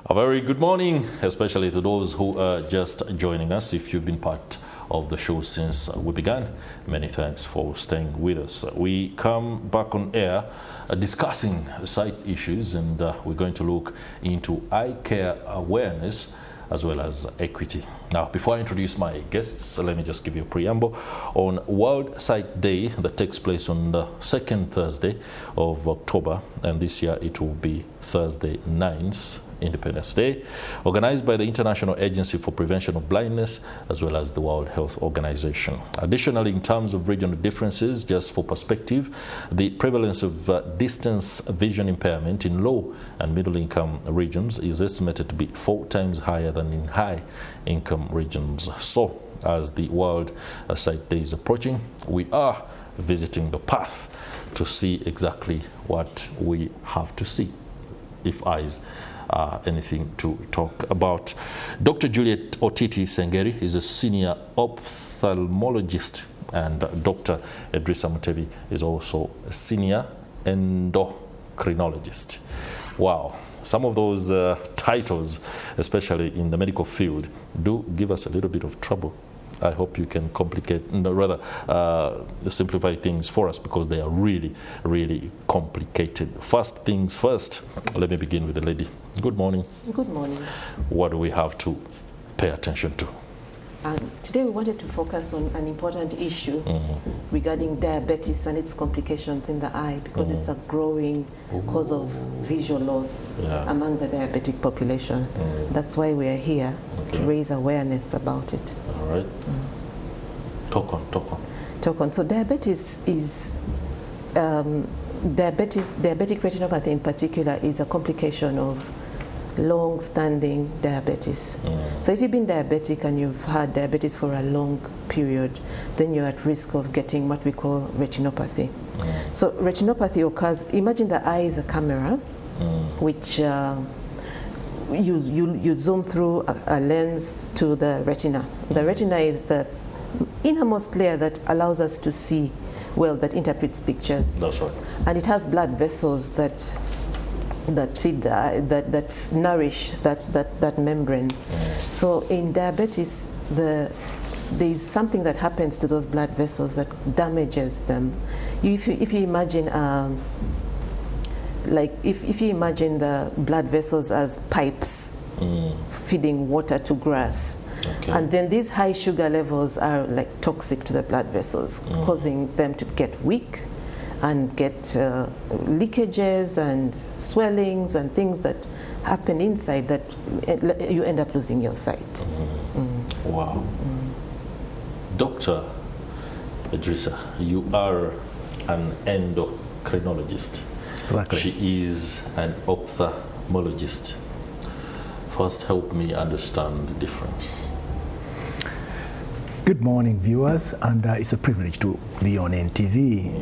A very good morning, especially to those who are just joining us. If you've been part of the show since we began, many thanks for staying with us. We come back on air discussing sight issues, and we're going to look into eye care awareness as well as equity. Now, before I introduce my guests, let me just give you a preamble. On World Sight Day that takes place on the second Thursday of October, and this year it will be Thursday 9th, Independence Day, organized by the International Agency for Prevention of Blindness as well as the World Health Organization. Additionally, in terms of regional differences, just for perspective, the prevalence of distance vision impairment in low and middle income regions is estimated to be 4 times higher than in high income regions. So, as the World Sight Day is approaching, we are visiting the path to see exactly what we have to see, if eyes anything to talk about. Dr. Juliet Otiti Senger is a senior ophthalmologist, and Dr. Edrisa Mutebi is also a senior endocrinologist. Wow, some of those titles, especially in the medical field, do give us a little bit of trouble. I hope you can simplify things for us, because they are really, really complicated. First things first, let me begin with the lady. Good morning. Good morning. What do we have to pay attention to? Today we wanted to focus on an important issue regarding diabetes and its complications in the eye, because it's a growing cause of visual loss among the diabetic population. That's why we are here to raise awareness about it. All right. Talk on. So diabetes is, diabetic retinopathy in particular is a complication of long-standing diabetes. So if you've been diabetic and you've had diabetes for a long period, then you're at risk of getting what we call retinopathy. So retinopathy occurs, imagine the eye is a camera, which you zoom through a lens to the retina. The retina is the innermost layer that allows us to see well, that interprets pictures. That's right. And it has blood vessels that feed that nourish that membrane. So in diabetes, there is something that happens to those blood vessels that damages them. If you imagine, if you imagine the blood vessels as pipes feeding water to grass. And then these high sugar levels are like toxic to the blood vessels, causing them to get weak and get leakages and swellings and things that happen inside that you end up losing your sight. Wow. Dr. Edrisa, you are an endocrinologist. Exactly. She is an ophthalmologist. First, help me understand the difference. Good morning, viewers, and it's a privilege to be on NTV.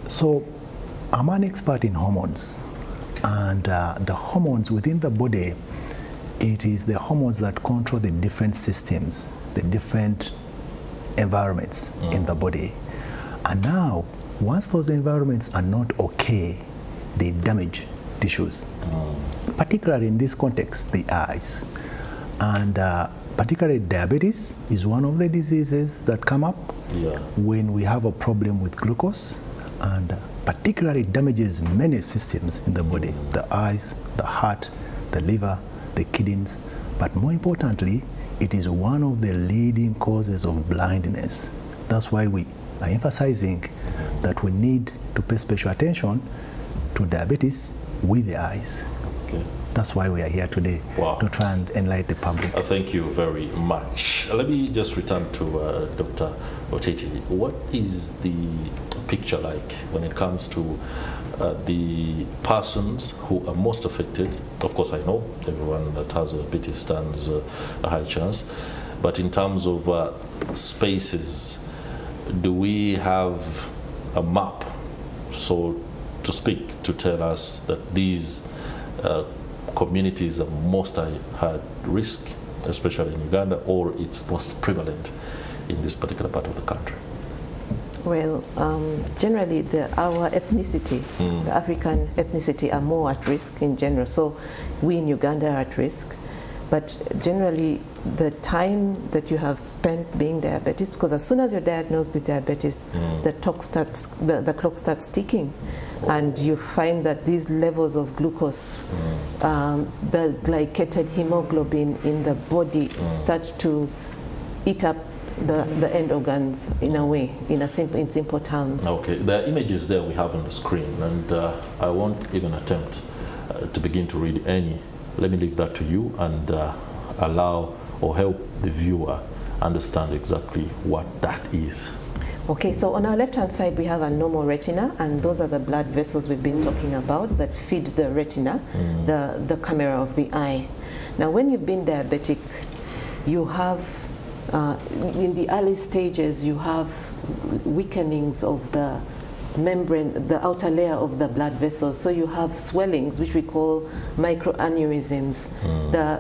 So I'm an expert in hormones, and the hormones within the body, it is the hormones that control the different systems, the different environments in the body. And now, once those environments are not okay, they damage tissues, particularly in this context, the eyes. And particularly diabetes is one of the diseases that come up when we have a problem with glucose, and particularly damages many systems in the body, the eyes, the heart, the liver, the kidneys. But more importantly, it is one of the leading causes of blindness. That's why we are emphasizing that we need to pay special attention to diabetes with the eyes. That's why we are here today, to try and enlighten the public. Thank you very much. Let me just return to Dr. Otiti. What is the picture like when it comes to the persons who are most affected? Of course, I know everyone that has diabetes stands a high chance, but in terms of spaces, do we have a map, so to speak, to tell us that these communities are most high risk, especially in Uganda, or it's most prevalent in this particular part of the country? Well, generally, our ethnicity, the African ethnicity, are more at risk in general. So we in Uganda are at risk. But generally, the time that you have spent being diabetes, because as soon as you're diagnosed with diabetes, the clock starts ticking. And you find that these levels of glucose, the glycated hemoglobin in the body start to eat up the end organs in a way, in simple terms. Okay, the images there we have on the screen, and I won't even attempt to begin to read any. Let me leave that to you and allow or help the viewer understand exactly what that is. Okay, so on our left-hand side we have a normal retina, and those are the blood vessels we've been talking about that feed the retina, the camera of the eye. Now when you've been diabetic, you have in the early stages, you have weakenings of the membrane, the outer layer of the blood vessels. So you have swellings, which we call microaneurysms.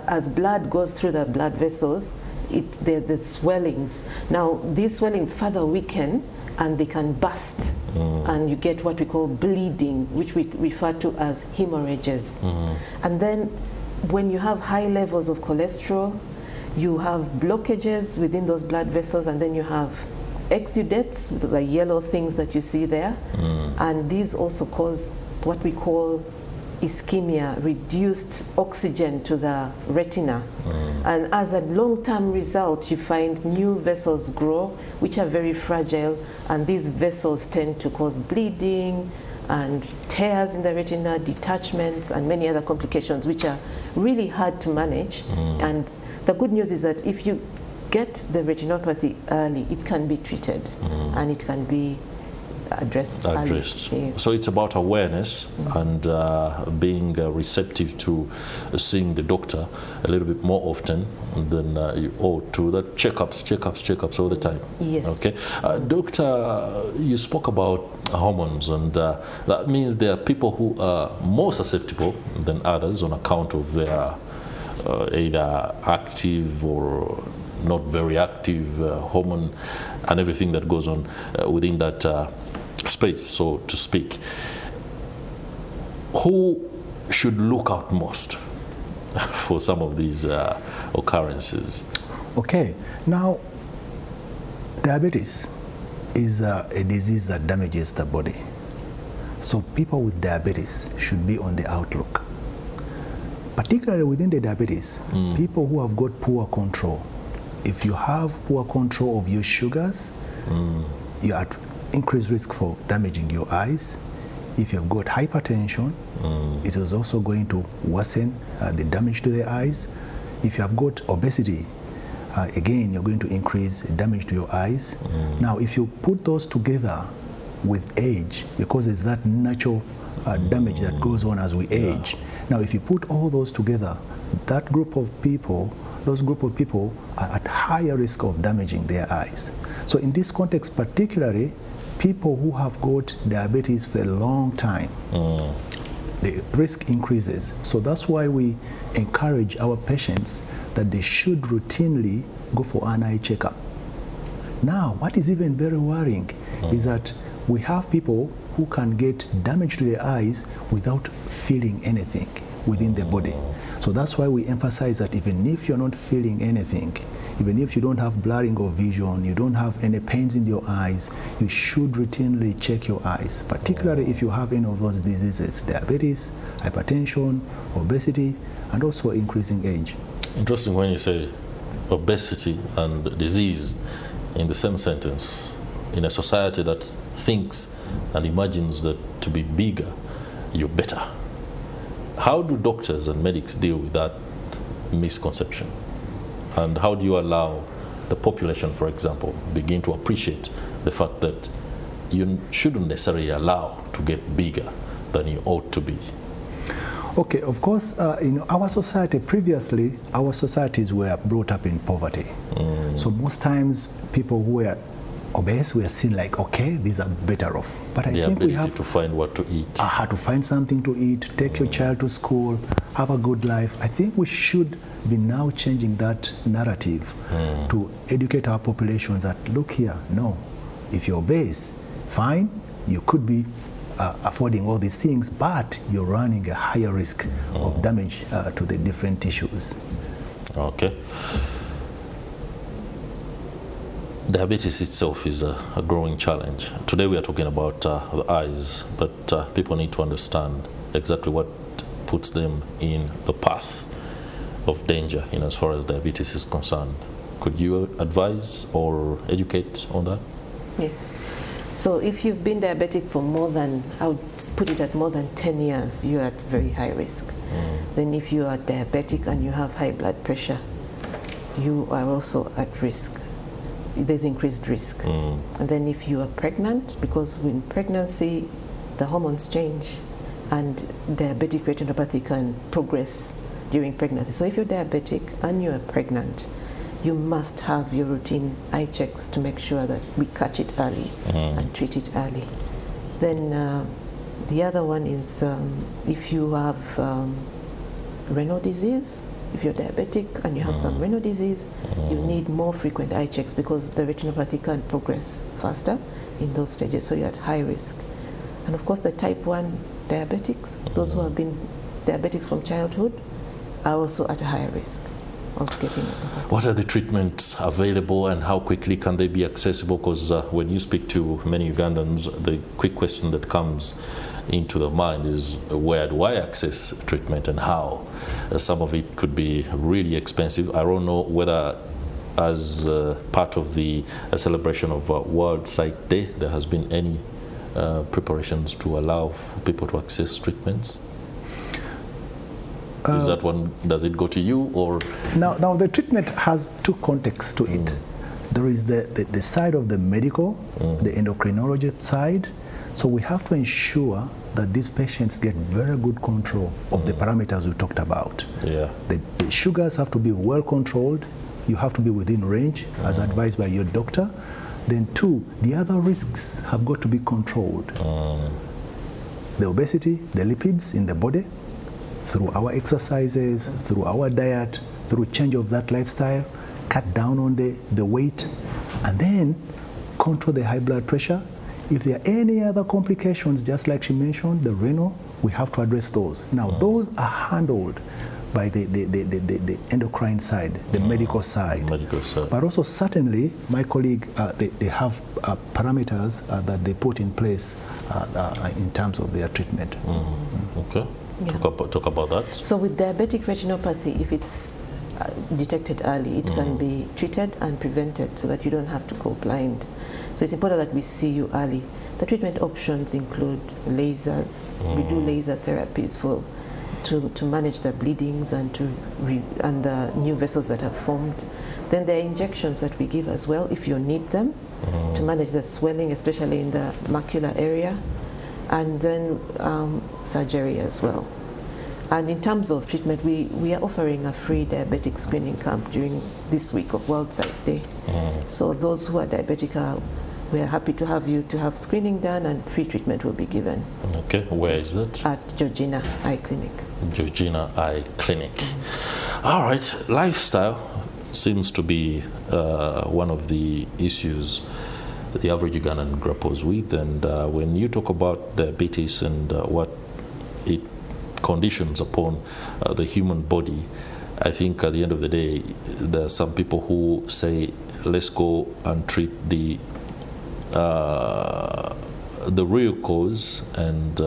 As blood goes through the blood vessels, the swellings. Now, these swellings further weaken, and they can burst, and you get what we call bleeding, which we refer to as hemorrhages. And then, when you have high levels of cholesterol, you have blockages within those blood vessels, and then you have exudates, the yellow things that you see there, and these also cause what we call ischemia, reduced oxygen to the retina. And as a long-term result, you find new vessels grow, which are very fragile, and these vessels tend to cause bleeding and tears in the retina, detachments, and many other complications, which are really hard to manage. And the good news is that if you get the retinopathy early, it can be treated and it can be addressed. Yes. So it's about awareness and being receptive to seeing the doctor a little bit more often than you ought to. That checkups all the time. Yes. Okay. Doctor, you spoke about hormones, and that means there are people who are more susceptible than others on account of their either active or not very active hormone and everything that goes on within that space, so to speak. Who should look out most for some of these occurrences? Okay, now diabetes is a disease that damages the body. So people with diabetes should be on the outlook. Particularly within the diabetes, people who have got poor control. If you have poor control of your sugars, you're at increased risk for damaging your eyes. If you've got hypertension, it is also going to worsen the damage to the eyes. If you have got obesity, again, you're going to increase damage to your eyes. Now, if you put those together with age, because there's that natural damage that goes on as we age. Now, if you put all those together, that group of people, those group of people are at higher risk of damaging their eyes. So in this context, particularly, people who have got diabetes for a long time, the risk increases. So that's why we encourage our patients that they should routinely go for an eye checkup. Now, what is even very worrying is that we have people who can get damage to their eyes without feeling anything within the body. So that's why we emphasize that even if you're not feeling anything, even if you don't have blurring of vision, you don't have any pains in your eyes, you should routinely check your eyes, particularly if you have any of those diseases, diabetes, hypertension, obesity, and also increasing age. Interesting when you say obesity and disease in the same sentence. In a society that thinks and imagines that to be bigger, you're better. How do doctors and medics deal with that misconception? And how do you allow the population, for example, begin to appreciate the fact that you shouldn't necessarily allow to get bigger than you ought to be? Okay, of course, our society, previously, our societies were brought up in poverty. So most times people who were obese were seen like, okay, these are better off. But I think we have to find what to eat. To find something to eat, take your child to school, have a good life. I think we should be now changing that narrative to educate our populations that, look here, no, If you're obese, fine, you could be affording all these things, but you're running a higher risk of damage to the different tissues. Okay. Diabetes itself is a growing challenge. Today we are talking about the eyes, but people need to understand exactly what puts them in the path of danger in as far as diabetes is concerned. Could you advise or educate on that? Yes. So if you've been diabetic for more than, I would put it at more than 10 years, you're at very high risk. Then if you are diabetic and you have high blood pressure, you are also at risk. There's increased risk. And then if you are pregnant, because in pregnancy, the hormones change and diabetic retinopathy can progress during pregnancy. So if you're diabetic and you are pregnant, you must have your routine eye checks to make sure that we catch it early and treat it early. Then the other one is if you have renal disease. If you're diabetic and you have some renal disease, you need more frequent eye checks because the retinopathy can progress faster in those stages, so you're at high risk. And of course the type 1 diabetics, those who have been diabetics from childhood, are also at a higher risk of getting it. What are the treatments available and how quickly can they be accessible? Because when you speak to many Ugandans, the quick question that comes into the mind is, where do I access treatment and how? Some of it could be really expensive. I don't know whether as part of the celebration of World Sight Day, there has been any preparations to allow people to access treatments. Is that one, does it go to you or? Now the treatment has two contexts to it. There is the side of the medical, the endocrinologist side. So we have to ensure that these patients get very good control of the parameters we talked about. Yeah. The sugars have to be well controlled. You have to be within range as advised by your doctor. Then two, the other risks have got to be controlled. The obesity, the lipids in the body, through our exercises, through our diet, through change of that lifestyle, cut down on the weight, and then control the high blood pressure. If there are any other complications, just like she mentioned, the renal, we have to address those. Now, those are handled by the endocrine side, the medical side. But also, certainly, my colleague, they have parameters that they put in place in terms of their treatment. Okay. Yeah. Talk about that. So with diabetic retinopathy, if it's detected early, it can be treated and prevented so that you don't have to go blind. So it's important that we see you early. The treatment options include lasers. We do laser therapies to manage the bleedings and and the new vessels that have formed. Then there are injections that we give as well if you need them to manage the swelling, especially in the macular area, and then surgery as well. And in terms of treatment, we are offering a free diabetic screening camp during this week of World Sight Day. So those who are diabetic, we are happy to have you to have screening done and free treatment will be given. Okay, where is that? At Georgina Eye Clinic. Georgina Eye Clinic. All right, lifestyle seems to be one of the issues the average Ugandan grapples with, and when you talk about diabetes and what it conditions upon the human body, I think at the end of the day, there are some people who say, let's go and treat the real cause, and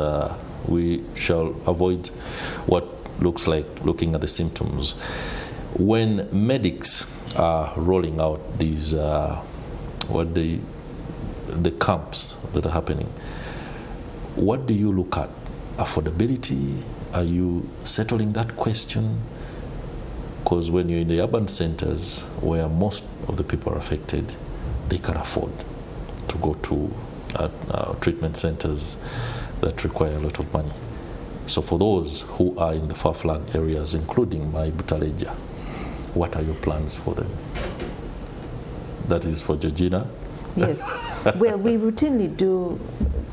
we shall avoid what looks like looking at the symptoms. When medics are rolling out these the camps that are happening, what do you look at? Affordability? Are you settling that question? Because when you're in the urban centers where most of the people are affected, they can afford to go to treatment centers that require a lot of money. So for those who are in the far-flung areas, including my Butaleja, what are your plans for them? That is for Georgina. Yes. Well, we routinely do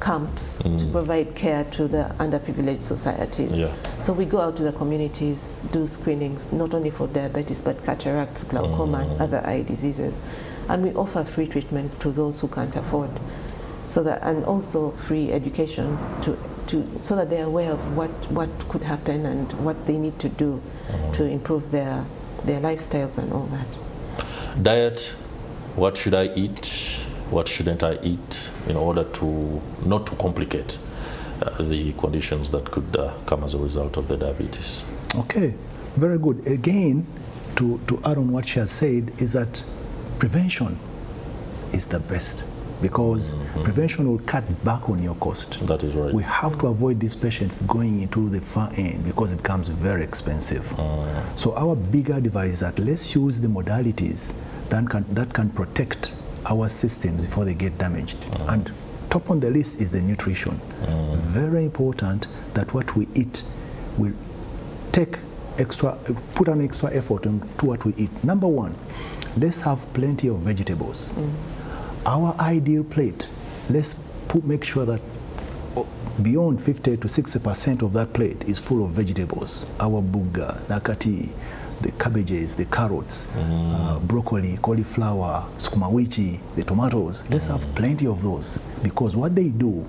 camps to provide care to the underprivileged societies. Yeah. So we go out to the communities, do screenings, not only for diabetes, but cataracts, glaucoma, and other eye diseases. And we offer free treatment to those who can't afford. So that, and also free education so that they're aware of what could happen and what they need to do to improve their lifestyles and all that. Diet, what should I eat? What shouldn't I eat in order to not to complicate the conditions that could come as a result of the diabetes? Okay, very good. Again, to add on what she has said, is that prevention is the best, because prevention will cut back on your cost. That is right. We have to avoid these patients going into the far end because it becomes very expensive. So our big advice is that let's use the modalities that can protect our systems before they get damaged. And top on the list is the nutrition. Very important that what we eat will put an extra effort into what we eat. Number one, let's have plenty of vegetables. Our ideal plate, let's make sure that beyond 50 to 60% of that plate is full of vegetables. Our buga, nakati, the cabbages, the carrots, broccoli, cauliflower, sukuma wiki, the tomatoes. Let's have plenty of those, because what they do,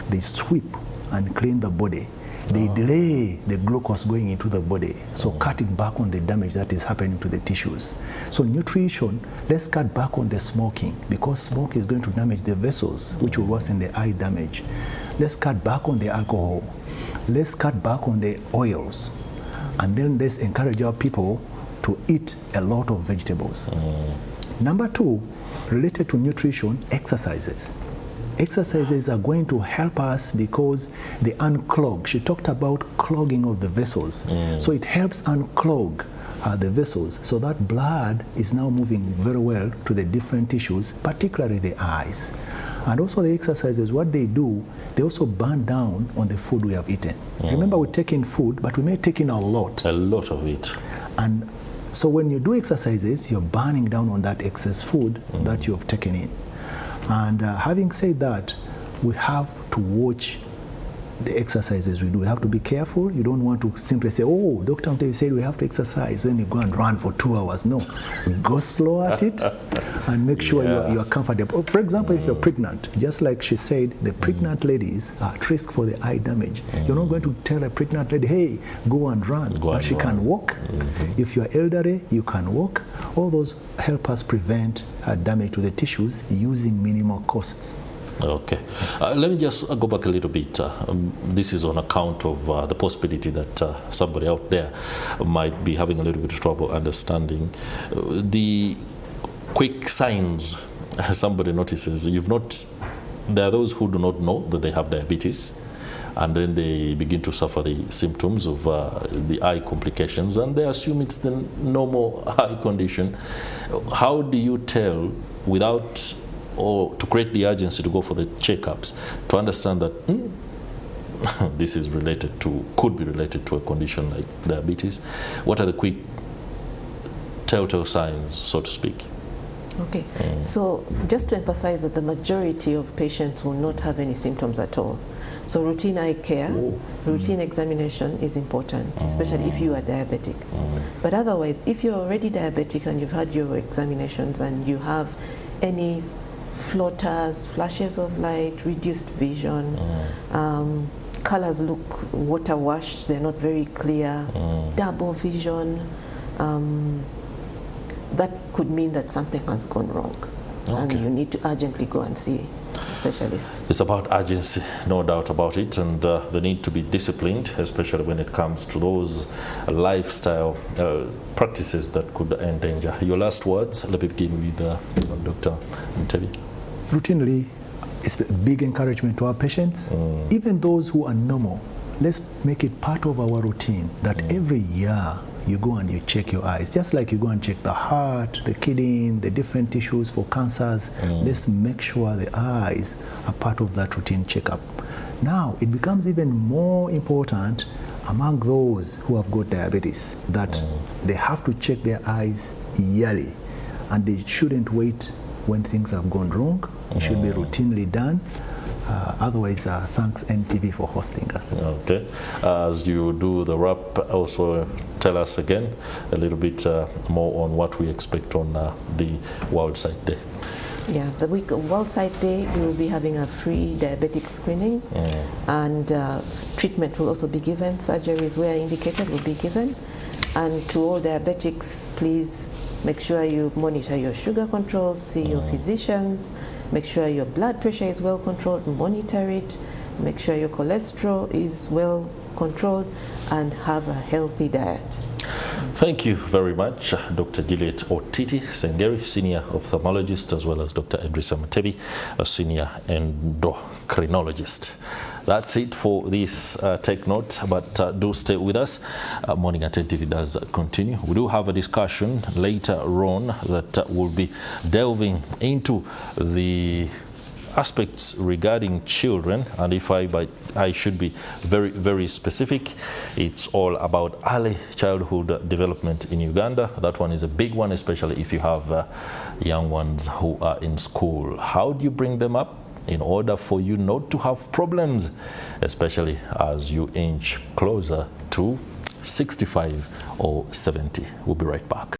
they sweep and clean the body. They delay the glucose going into the body, so cutting back on the damage that is happening to the tissues. So nutrition, let's cut back on the smoking, because smoke is going to damage the vessels, which will worsen the eye damage. Let's cut back on the alcohol. Let's cut back on the oils. And then let's encourage our people to eat a lot of vegetables. Number two, related to nutrition, exercises. Exercises are going to help us because they unclog. She talked about clogging of the vessels. So it helps unclog the vessels, so that blood is now moving very well to the different tissues, particularly the eyes. And also the exercises, what they do, they also burn down on the food we have eaten. Remember, we take in food, but we may take in a lot. A lot of it. And so when you do exercises, you're burning down on that excess food that you have taken in. And having said that, we have to watch the exercises we do. We have to be careful. You don't want to simply say, oh, Dr. Mutebi said we have to exercise, then you go and run for 2 hours. No, go slow at it and make sure you are comfortable. For example, if you're pregnant, just like she said, the pregnant ladies are at risk for the eye damage. You're not going to tell a pregnant lady, hey, go and run, but she can walk. If you're elderly, you can walk. All those help us prevent damage to the tissues using minimal costs. Okay. Let me just go back a little bit. This is on account of the possibility that somebody out there might be having a little bit of trouble understanding the quick signs somebody notices. There are those who do not know that they have diabetes, and then they begin to suffer the symptoms of the eye complications, and they assume it's the normal eye condition. How do you tell without, or to create the urgency to go for the checkups, to understand that this is could be related to a condition like diabetes? What are the quick telltale signs, so to speak? Okay, so just to emphasize that the majority of patients will not have any symptoms at all. So routine eye care, routine examination is important, especially if you are diabetic. But otherwise, if you're already diabetic and you've had your examinations and you have any floaters, flashes of light, reduced vision, colors look water washed, they're not very clear, double vision, that could mean that something has gone wrong. And you need to urgently go and see a specialist. It's about urgency, no doubt about it, and the need to be disciplined, especially when it comes to those lifestyle practices that could endanger. Your last words, let me begin with Dr. Mutebi. Routinely, it's a big encouragement to our patients, even those who are normal. Let's make it part of our routine that every year you go and you check your eyes, just like you go and check the heart, the kidney, the different tissues for cancers. Let's make sure the eyes are part of that routine checkup. Now, it becomes even more important among those who have got diabetes that they have to check their eyes yearly, and they shouldn't wait when things have gone wrong. It should be routinely done. Otherwise, thanks NTV for hosting us. Okay. As you do the wrap, also tell us again a little bit more on what we expect on the World Sight Day. Yeah, the week of World Sight Day, we will be having a free diabetic screening, and treatment will also be given. Surgeries where indicated will be given. And to all diabetics, please make sure you monitor your sugar controls, see your physicians, make sure your blood pressure is well controlled, monitor it, make sure your cholesterol is well controlled, and have a healthy diet. Thank you very much, Dr. Juliet Otiti Senger, Senior Ophthalmologist, as well as Dr. Edrisa Mutebi, a Senior Endocrinologist. That's it for this Take Note, but do stay with us. Morning at NTV does continue. We do have a discussion later on that will be delving into the aspects regarding children, and if I should be very, very specific, it's all about early childhood development in Uganda. That one is a big one, especially if you have young ones who are in school. How do you bring them up in order for you not to have problems, especially as you inch closer to 65 or 70? We'll be right back.